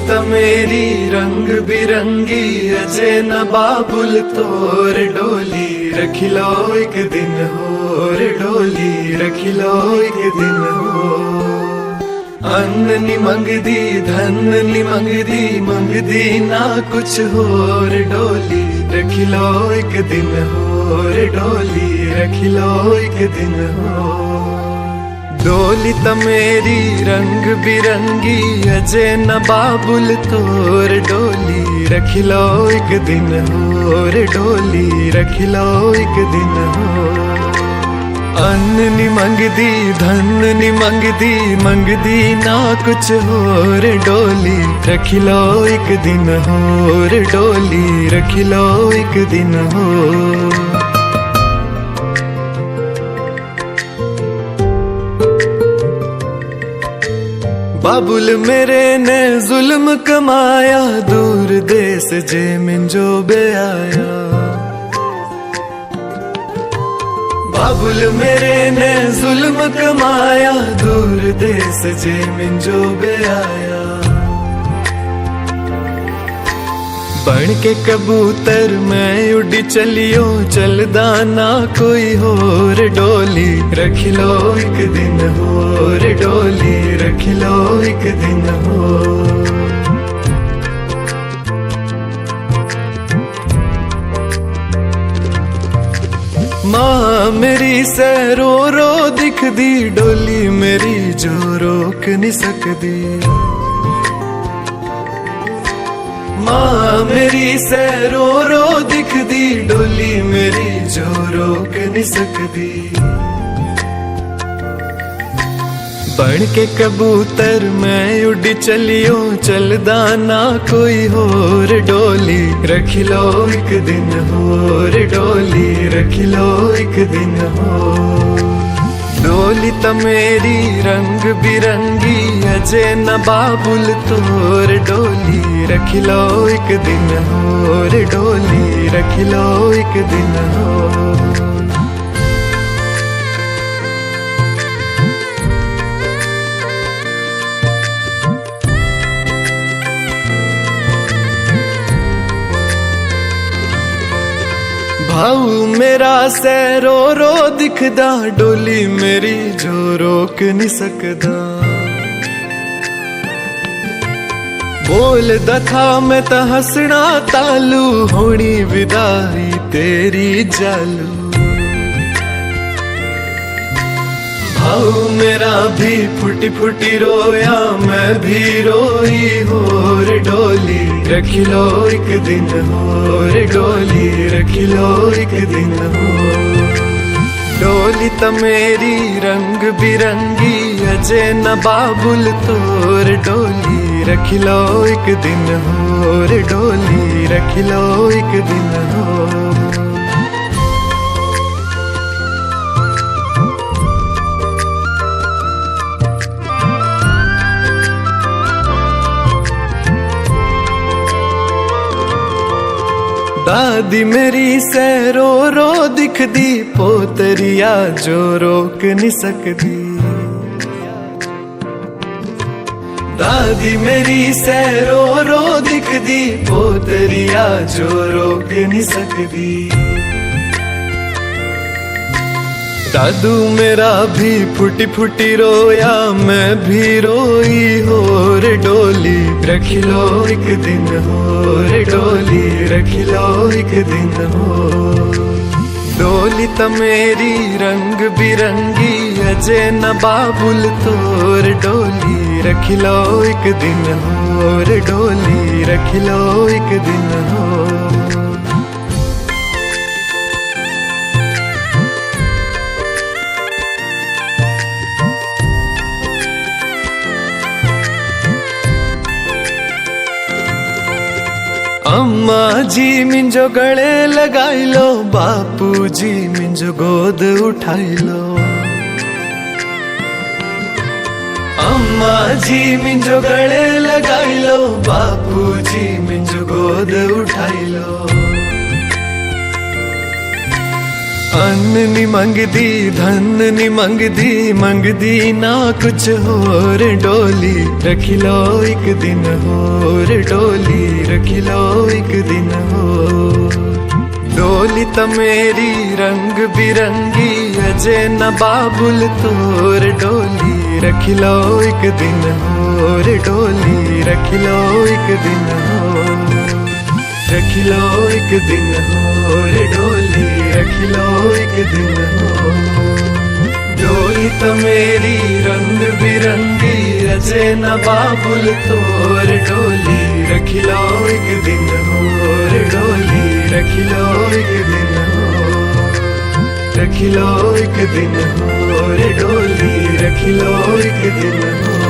त मेरी रंग बिरंगी अजे न बाबुल तोर डोली रखिलो एक दिन होर डोली रखिलो एक दिन हो। अन्न नी मंगदी धन नी मंगदी ना कुछ होर डोली रखिलो एक दिन होर डोली रखिलो एक दिन हो। डोली त मेरी रंग बिरंगी अजे न बाबुल तोर डोली रखिलो एक दिन होर डोली रखिलो एक दिन हो। अन्न नी मंगदी धन नी मंगदी ना कुछ होर डोली रखिलो एक दिन होर डोली रखिलो एक दिन हो। बाबुल मेरे ने जुल्म कमाया दूर देश जे मिंजो बे आया। बाबुल मेरे ने जुल्म कमाया दूर देश जे मिंजो बे आया। बन के कबूतर मैं उड़ी चलियो चलदा ना कोई होर डोली रखिलो एक दिन होर डोली रखिलो एक दिन हो। माँ मेरी से रो रो दिखदी डोली मेरी जो रोक नहीं सकदी। माँ मेरी से रो रो दिखदी डोली मेरी जो रोक नहीं सकदी। बन के कबूतर मैं उड़ी चलियो चलदा ना कोई होर डोली रखिलो एक दिन होर डोली रखिलो एक दिन हो। डोली त मेरी रंग बिरंगी अजे न बाबुल तोर डोली रखिलो एक दिन होर डोली रखिलो एक दिन हो। भाऊ मेरा से रो रो दिखदा डोली मेरी जो रोक नहीं सकदा। बोलदा था मैं ता हसना तालू होनी विदाई तेरी जालू। भाऊ मेरा भी फुटी फुटी रोया मैं भी रोई होर डोली रखिलो एक दिन होर डोली रखिलो एक दिन हो। डोली त मेरी रंग बिरंगी अजे न बाबुल तोर डोली रखिलो एक दिन होर डोली रखिलो एक दिन हो। दादी मेरी से रो रो दिखदी पोतरिया जो रोक नहीं सकदी। दादी मेरी से रो रो दिखदी पोतरिया जो रोक नहीं सकदी। दादू मेरा भी फुटी फुटी रोया मैं भी रोई होर डोली रखिलो एक दिन होर डोली रखिलो एक दिन हो। डोली त मेरी रंग बिरंगी अजे न बाबुल तोर डोली रखिलो एक दिन होर डोली रखिलो एक दिन हो। अम्मा जी मिंजो गले लगाई लो बापू जी मिंजो गोद उठाई लो। अम्मा जी मिंजो गले लगाई लो बापू जी मिंजो गोद उठाई लो। अन्न नी मंगदी धन नी मंगदी मंगदी ना कुछ होर डोली रख लो एक दिन होर डोली रख लो एक दिन होर। डोली तो मेरी रंग बिरंगी अजे न बाबुल तोर डोली रख लो एक दिन होर डोली रख लो एक दिन होर रख लो एक दिन होर डोली रख लो एक दिन होर। डोली तो मेरी रंग बिरंगी अजे न बाबुल तोर डोली रख लो एक दिन होर डोली रख लो एक दिन होर रख लो एक दिन होर डोली रख लो एक दिन होर।